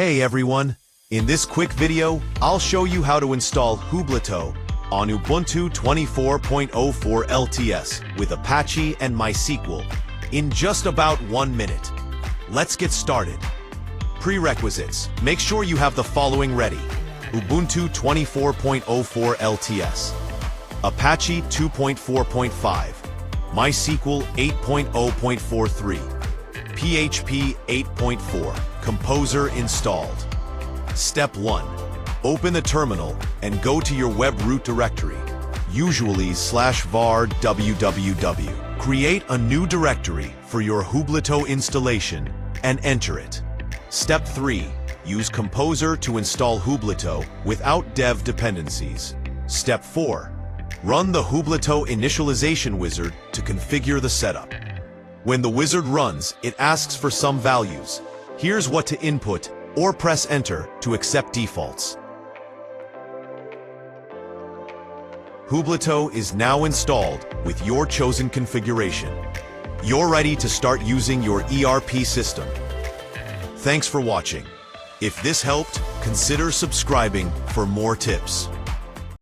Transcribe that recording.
Hey everyone! In this quick video, I'll show you how to install Hubleto on Ubuntu 24.04 LTS with Apache and MySQL in just about 1 minute. Let's get started. Prerequisites. Make sure you have the following ready: Ubuntu 24.04 LTS, Apache 2.4.5, MySQL 8.0.43, PHP 8.4, Composer installed. Step 1. Open the terminal and go to your web root directory, usually /var www. Create a new directory for your Hubleto installation and enter it. Step 3. Use Composer to install Hubleto without dev dependencies. Step 4. Run the Hubleto initialization wizard to configure the setup. When the wizard runs, it asks for some values. Here's what to input, or press enter to accept defaults. Hubleto is now installed with your chosen configuration. You're ready to start using your ERP system. Thanks for watching. If this helped, consider subscribing for more tips.